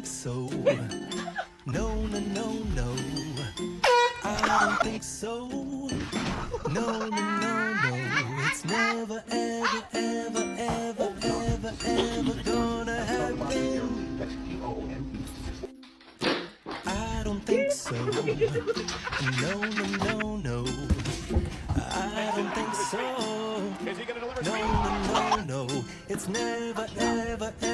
think so. No, no, no, no. I don't think so. No, no, no, no. It's never, ever, ever, ever, ever, ever gonna happen. I don't think so. No, no, no, no. I don't think so. No, no, no, no. It's never, ever, ever.